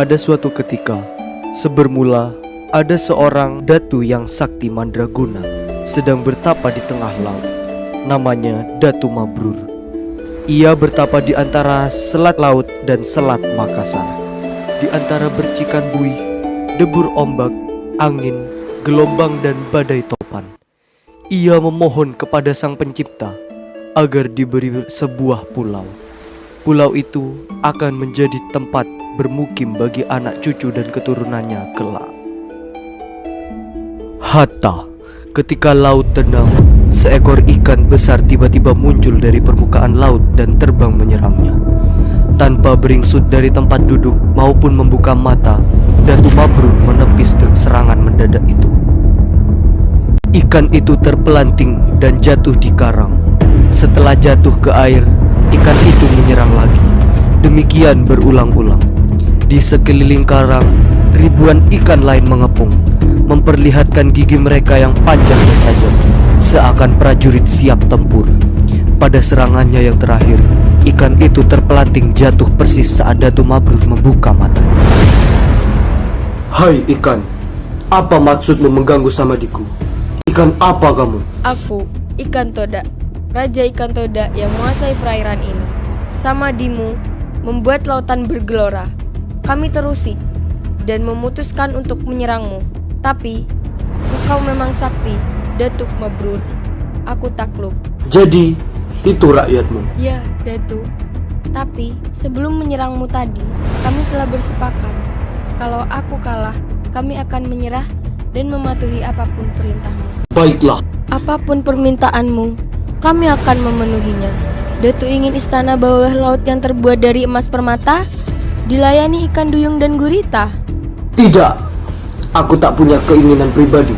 Pada suatu ketika, sebermula ada seorang datu yang sakti mandraguna sedang bertapa di tengah laut. Namanya Datu Mabrur. Ia bertapa di antara Selat Laut dan Selat Makassar. Di antara bercikan buih, debur ombak, angin, gelombang dan badai topan, ia memohon kepada Sang Pencipta agar diberi sebuah pulau. Pulau itu akan menjadi tempat bermukim bagi anak cucu dan keturunannya kelak. Hatta, ketika laut tenang, seekor ikan besar tiba-tiba muncul dari permukaan laut dan terbang menyerangnya. Tanpa beringsut dari tempat duduk maupun membuka mata, Datu Mabrur menepis dengan serangan mendadak itu. Ikan itu terpelanting dan jatuh di karang. Setelah jatuh ke air, ikan itu menyerang lagi. Demikian berulang-ulang. Di sekeliling karang, ribuan ikan lain mengepung, memperlihatkan gigi mereka yang panjang dan tajam, seakan prajurit siap tempur. Pada serangannya yang terakhir, ikan itu terpelanting jatuh persis saat Datu Mabrur membuka matanya. Hai ikan, apa maksudmu mengganggu samadiku? Ikan apa kamu? Aku, Ikan Toda, Raja Ikan Toda yang menguasai perairan ini. Samadimu membuat lautan bergelora. Kami terusik dan memutuskan untuk menyerangmu. Tapi, engkau memang sakti, Datuk Mabrur. Aku takluk. Jadi, itu rakyatmu? Ya, Datu. Tapi, sebelum menyerangmu tadi, kami telah bersepakat. Kalau aku kalah, kami akan menyerah dan mematuhi apapun perintahmu. Baiklah. Apapun permintaanmu, kami akan memenuhinya. Datu ingin istana bawah laut yang terbuat dari emas permata, dilayani ikan duyung dan gurita. Tidak, aku tak punya keinginan pribadi,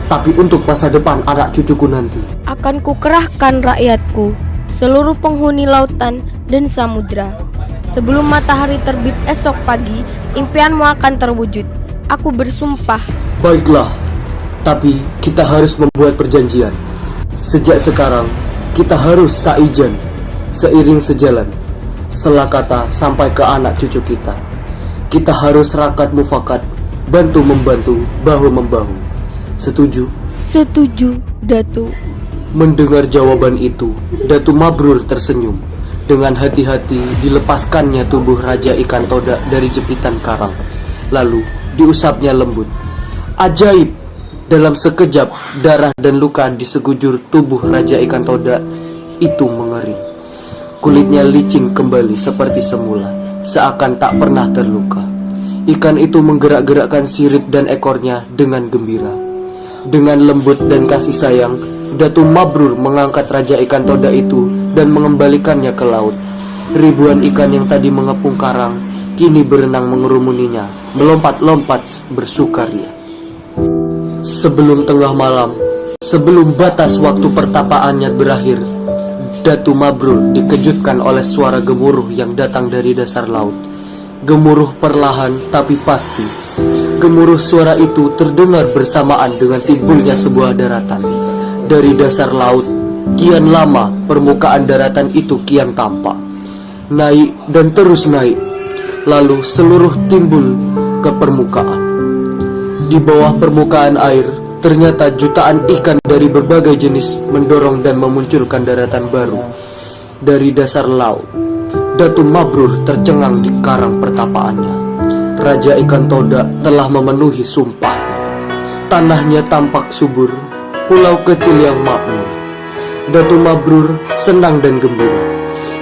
tapi untuk masa depan anak cucuku nanti. Akan kukerahkan rakyatku, seluruh penghuni lautan dan samudra. Sebelum matahari terbit esok pagi, impianmu akan terwujud. Aku bersumpah. Baiklah, tapi kita harus membuat perjanjian. Sejak sekarang, kita harus saijan, seiring sejalan, selakata sampai ke anak cucu kita. Kita harus rakat mufakat, bantu-membantu, bahu-membahu. Setuju? Setuju, Datu. Mendengar jawaban itu, Datu Mabrur tersenyum. Dengan hati-hati dilepaskannya tubuh Raja Ikan Toda dari jepitan karang. Lalu diusapnya lembut. Ajaib! Dalam sekejap, darah dan luka di sekujur tubuh Raja Ikan Toda itu mengering. Kulitnya licin kembali seperti semula, seakan tak pernah terluka. Ikan itu menggerak-gerakkan sirip dan ekornya dengan gembira. Dengan lembut dan kasih sayang, Datu Mabrur mengangkat Raja Ikan Toda itu dan mengembalikannya ke laut. Ribuan ikan yang tadi mengepung karang kini berenang mengerumuninya, melompat-lompat bersukaria. Sebelum tengah malam, sebelum batas waktu pertapaannya berakhir, Datu Mabrur dikejutkan oleh suara gemuruh yang datang dari dasar laut. Gemuruh perlahan tapi pasti. Gemuruh suara itu terdengar bersamaan dengan timbulnya sebuah daratan. Dari dasar laut, kian lama permukaan daratan itu kian tampak. Naik dan terus naik, lalu seluruh timbul ke permukaan. Di bawah permukaan air, ternyata jutaan ikan dari berbagai jenis mendorong dan memunculkan daratan baru. Dari dasar laut, Datu Mabrur tercengang di karang pertapaannya. Raja Ikan Toda telah memenuhi sumpah. Tanahnya tampak subur, pulau kecil yang makmur. Datu Mabrur senang dan gembira.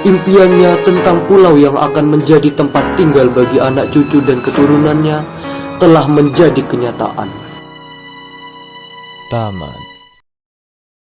Impiannya tentang pulau yang akan menjadi tempat tinggal bagi anak cucu dan keturunannya telah menjadi kenyataan. Tamat.